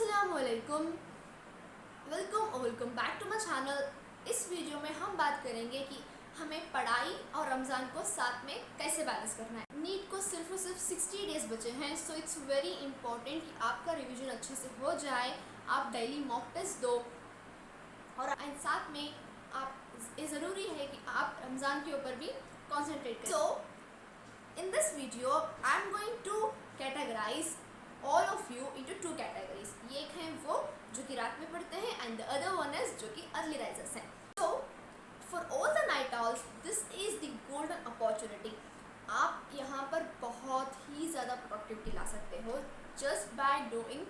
अस्सलामुअलैकुम, welcome back to my channel. इस video में हम बात करेंगे कि हमें पढ़ाई और रमज़ान को साथ में कैसे बैलेंस करना है। नीट को सिर्फ और सिर्फ 60 डेज़ बचे हैं, सो इट्स वेरी इंपॉर्टेंट कि आपका रिवीजन अच्छे से हो जाए। आप डेली मॉक टेस्ट दो और साथ में आप ये ज़रूरी है कि आप रमज़ान के ऊपर भी कॉन्सेंट्रेट करें। So in this video I am going to categorise all of you into two categories। ये एक हैं वो जो कि रात में पढ़ते हैं and the other one is जो कि अर्ली राइजर्स हैं। So for all the night owls this is the golden opportunity. आप यहाँ पर बहुत ही ज़्यादा प्रोडक्टिविटी ला सकते हो just by doing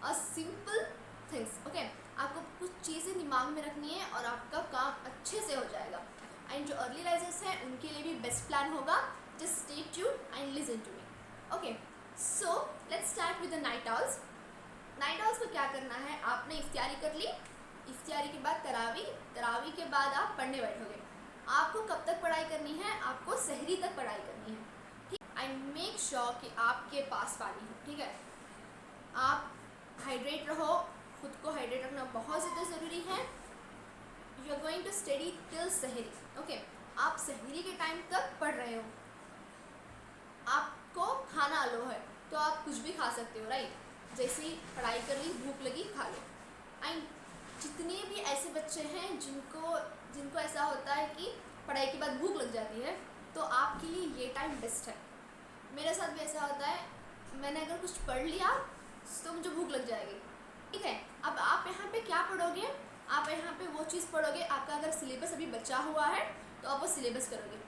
a simple things. Okay, आपको कुछ चीज़ें दिमाग में रखनी है और आपका काम अच्छे से हो जाएगा। एंड जो अर्ली राइजर्स हैं उनके लिए भी बेस्ट प्लान होगा। Just stay tuned and listen to me. Okay, so let's start with the night owls. Night owls को क्या करना है, आपने इफ्तियारी कर ली, इफ्तियारी के बाद तरावी के बाद आप पढ़ने बैठोगे। आपको कब तक पढ़ाई करनी है, आपको सहरी तक पढ़ाई करनी है, ठीक। एंड मेक श्योर कि आपके पास पानी हो, ठीक है। आप हाइड्रेट रहो, खुद को हाइड्रेट रखना बहुत ज़्यादा ज़रूरी है। You are going to study till सहरी। ओके, आप सहरी के टाइम तक पढ़ रहे हो, आपको खाना अलो है तो आप कुछ भी खा सकते हो, राइट। जैसे ही पढ़ाई कर ली, भूख लगी, खा लो। एंड जितने भी ऐसे बच्चे हैं जिनको ऐसा होता है कि पढ़ाई के बाद भूख लग जाती है, तो आपके लिए ये टाइम बेस्ट है। मेरे साथ भी ऐसा होता है, मैंने अगर कुछ पढ़ लिया तो मुझे भूख लग जाएगी, ठीक है। अब आप यहाँ पे क्या पढ़ोगे, आप यहाँ पे वो चीज़ पढ़ोगे, आपका अगर सिलेबस अभी बचा हुआ है तो आप वो सिलेबस करोगे,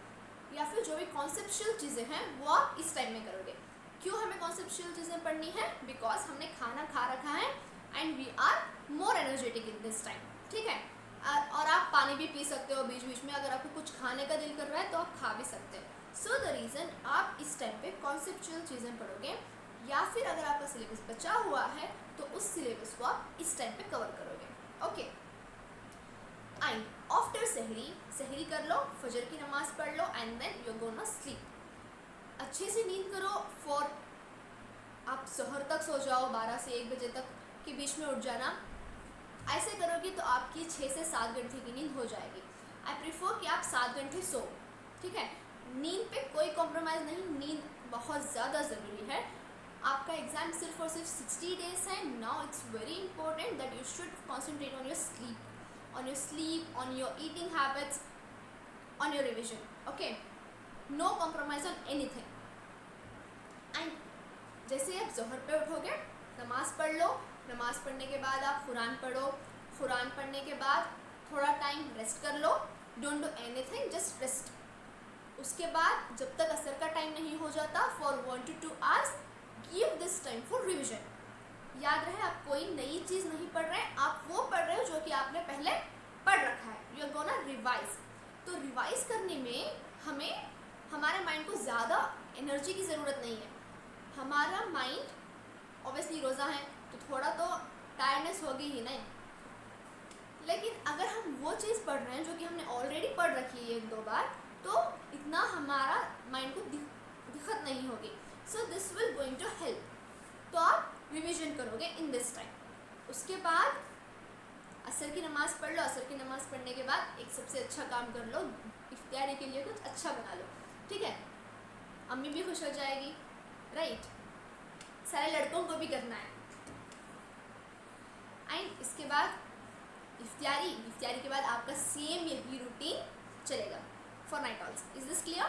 या फिर जो भी कॉन्सेप्चुअल चीज़ें हैं वो आप इस टाइम में करोगे। क्यों हमें कॉन्सेप्चुअल चीज़ें पढ़नी है, बिकॉज हमने खाना खा रखा है and we are more energetic in this time, ठीक है। और आप पानी भी पी सकते हो बीच बीच में, अगर आपको कुछ खाने का दिल कर रहा है तो आप खा भी सकते हो। सो द रीज़न आप इस टाइम पे कॉन्सेप्चुअल चीज़ें पढ़ोगे, या फिर अगर आपका सिलेबस बचा हुआ है तो उस सिलेबस को आप इस टाइम पे कवर करोगे। ओके, एंड आफ्टर सहरी कर लो, फजर की नमाज़ पढ़ लो and then you gonna sleep. अच्छे से नींद करो, फॉर आप सहर तक सो जाओ, 12 से 1 बजे तक के बीच में उठ जाना। ऐसे करोगे तो आपकी 6 से 7 घंटे की नींद हो जाएगी। आई प्रीफर कि आप 7 घंटे सो, ठीक है। नींद पे कोई कॉम्प्रोमाइज़ नहीं, नींद बहुत ज़्यादा ज़रूरी है। आपका एग्ज़ाम सिर्फ और सिर्फ 60 डेज़ है। Now it's very important that you should concentrate on your sleep, on your eating habits, on your revision, okay, no compromise on anything। and जैसे आप ज़ोहर पे उठोगे, नमाज़ पढ़ लो, नमाज़ पढ़ने के बाद आप कुरान पढ़ो, कुरान पढ़ने के बाद थोड़ा टाइम रेस्ट कर लो, don't do anything, just rest. उसके बाद जब तक असर का टाइम नहीं हो जाता, for 1 to 2 hours give this time for revision. याद रहे, आप कोई नई चीज़ नहीं पढ़ रहे हैं, आप वो पढ़ रहे हो जो कि आपने पहले पढ़ रखा है। You are gonna revise. तो रिवाइज करने में हमें हमारे माइंड को ज़्यादा एनर्जी की ज़रूरत नहीं है। हमारा माइंड ऑब्वियसली रोज़ा है तो थोड़ा तो टायर्डनेस होगी ही नहीं, लेकिन अगर हम वो चीज़ पढ़ रहे हैं जो कि हमने ऑलरेडी पढ़ रखी है 1-2 बार, तो इतना हमारा माइंड को दिक्कत नहीं होगी। So this will going to help. तो आप रिविजन करोगे इन दिस टाइम। उसके बाद असर की नमाज़ पढ़ लो। असर की नमाज़ पढ़ने के बाद एक सबसे अच्छा काम कर लो, इफ्तियारी के लिए कुछ अच्छा बना लो, ठीक है। अम्मी भी खुश हो जाएगी, राइट। सारे लड़कों को भी करना है। एंड इसके बाद इफ्तियारी के बाद आपका सेम यही रूटीन चलेगा for night owls. Is this clear?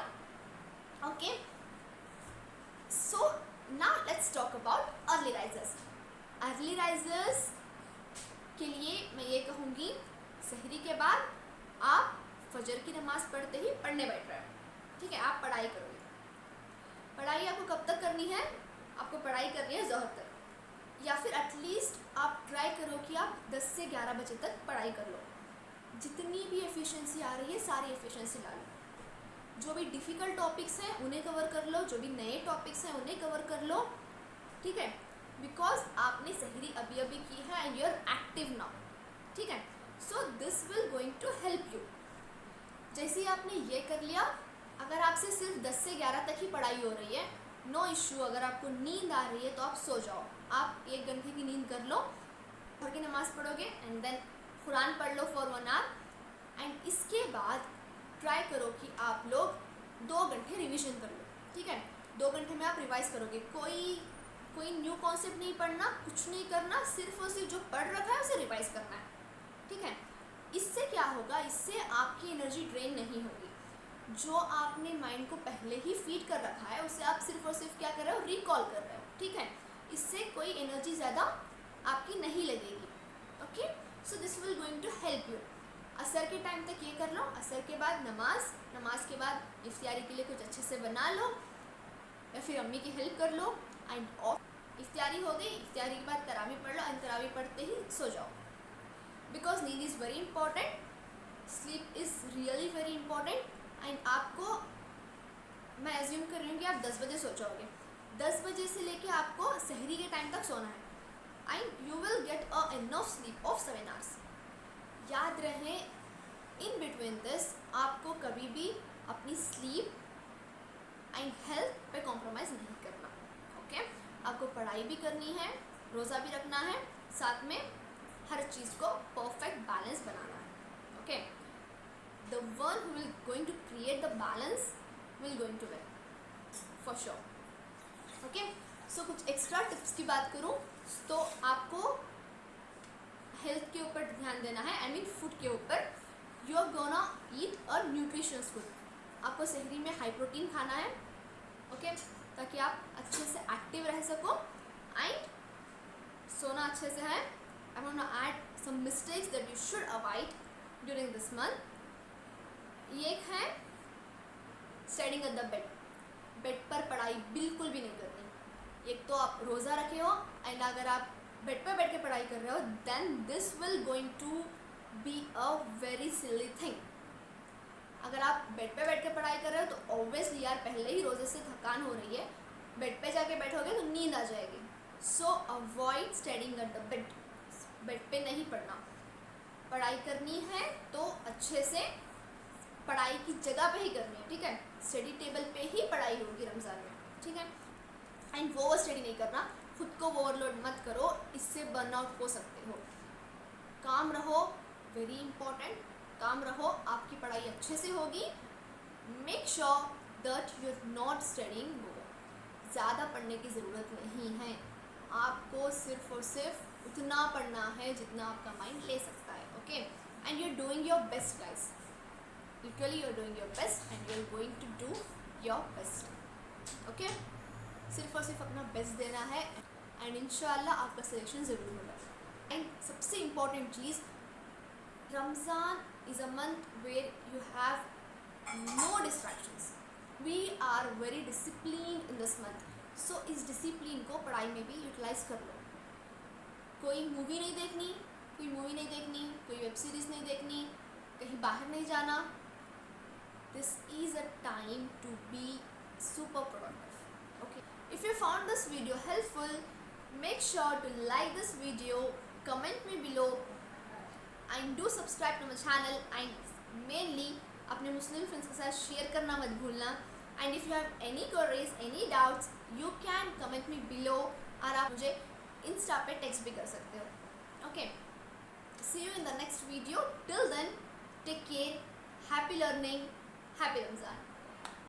Okay, so now let's talk about early risers. Early risers के लिए मैं ये कहूँगी, सहरी के बाद आप फजर की नमाज़ पढ़ते ही पढ़ने बैठ रहे हो, ठीक है। आप पढ़ाई करोगे। पढ़ाई आपको कब तक करनी है, आपको पढ़ाई करनी है ज़ोहर तक, या फिर एटलीस्ट आप ट्राई करो कि आप 10 से 11 बजे तक पढ़ाई कर लो। जितनी भी एफिशिएंसी आ रही है सारी एफिशिएंसी ला लो। जो भी डिफ़िकल्ट टॉपिक्स हैं उन्हें कवर कर लो, जो भी नए टॉपिक्स हैं उन्हें कवर कर लो, ठीक है। बिकॉज आपने सहरी अभी की है and you are active now, ठीक है। So this will going to help you. जैसे ही आपने ये कर लिया, अगर आपसे सिर्फ 10 से 11 तक ही पढ़ाई हो रही है, नो इशू। अगर आपको नींद आ रही है तो आप सो जाओ, आप 1 घंटे की नींद कर लो की नमाज़ पढ़ोगे एंड देन कुरान पढ़ लो फॉर 1 आवर एंड इसके बाद ट्राई करो कि आप लोग 2 घंटे रिवीजन कर लो, ठीक है। 2 घंटे में आप रिवाइज करोगे, कोई न्यू कॉन्सेप्ट नहीं पढ़ना, कुछ नहीं करना, सिर्फ और सिर्फ जो पढ़ रखा है उसे रिवाइज करना है, ठीक है। इससे क्या होगा, इससे आपकी एनर्जी ड्रेन नहीं होगी। जो आपने माइंड को पहले ही फीड कर रखा है उसे आप सिर्फ और सिर्फ क्या कर रहे हो, रिकॉल कर रहे हो, ठीक है। इससे कोई एनर्जी ज़्यादा आपकी नहीं लगेगी, okay. So this will going to help you. असर के टाइम तक ये कर लो, असर के बाद नमाज के बाद इफ्तियारी के लिए कुछ अच्छे से बना लो या फिर अम्मी की हेल्प कर लो एंड ऑफ इफ्तियारी हो गई। इफ्तियारी के बाद तरावी पढ़ लो एंड तरावी पढ़ते ही सो जाओ, बिकॉज नींद is very important, sleep is really very important. And आपको, मैं एज्यूम कर रही हूँ कि आप 10 बजे सो जाओगे, 10 बजे से लेके आपको सहरी के टाइम तक सोना है and you will get a enough sleep of 7 hours. याद रहे इन बिटवीन दिस आपको कभी भी अपनी स्लीप एंड हेल्थ पे कॉम्प्रोमाइज़ नहीं करना, ओके। आपको पढ़ाई भी करनी है, रोज़ा भी रखना है, साथ में हर चीज़ को परफेक्ट बैलेंस बनाना है, okay. The one who will going to create the balance will going to win for sure, okay. So कुछ एक्स्ट्रा टिप्स की बात करूँ तो आपको हेल्थ के ऊपर ध्यान देना है, आई मीन फूड के ऊपर। You are gonna eat a nutritious food. आपको सहरी में हाई प्रोटीन खाना है, ओके, ताकि आप अच्छे से एक्टिव रह सको एंड सोना अच्छे से है। I want to add some mistakes that you should avoid during this month. ये एक है studying at the bed. Bed पर पढ़ाई बिल्कुल भी नहीं करनी। एक तो आप रोज़ा रखे हो एंड अगर आप बेड पर बैठ के पढ़ाई कर रहे हो then this will going to be a very silly thing. अगर आप बेड पे बैठ के पढ़ाई कर रहे हो तो ऑब्वियसली यार पहले ही रोज़े से थकान हो रही है, बेड पे जाके बैठोगे तो नींद आ जाएगी। सो avoid studying at the bed. Bed पे नहीं पढ़ना। पढ़ाई करनी है तो अच्छे से पढ़ाई की जगह पे ही करनी है, ठीक है। स्टडी टेबल पे ही पढ़ाई होगी रमज़ान में, ठीक है। एंड वो स्टडी नहीं करना, खुद को ओवरलोड मत करो, इससे बर्नआउट हो सकते हो। काम रहो, वेरी इंपॉर्टेंट, काम रहो, आपकी पढ़ाई अच्छे से होगी। Make sure that you are not studying more. ज़्यादा पढ़ने की ज़रूरत नहीं है, आपको सिर्फ और सिर्फ उतना पढ़ना है जितना आपका माइंड ले सकता है, okay. And you are doing your best guys, literally you're doing your best and you're going to do your best, okay। सिर्फ और सिर्फ अपना बेस्ट देना है एंड इंशाल्लाह आपका सिलेक्शन ज़रूर होगा। एंड सबसे इम्पॉर्टेंट चीज़, Ramzan is a month where you have no distractions. We are very discipline in this month, so इस डिसिप्लिन को पढ़ाई में भी यूटिलाइज कर लो। कोई मूवी नहीं देखनी, कोई वेब सीरीज़ नहीं देखनी, कहीं बाहर नहीं जाना। This is a time to be super productive, okay. If you found this video helpful, make sure to like this video, comment me below and do subscribe to my channel and mainly अपने Muslim friends के साथ share करना मत भूलना। And if you have any queries, any doubts, you can comment me below और आप मुझे Insta पे टेक्स्ट भी कर सकते हो, okay. See you in the next video. Till then, take care, happy learning, happy Ramzan.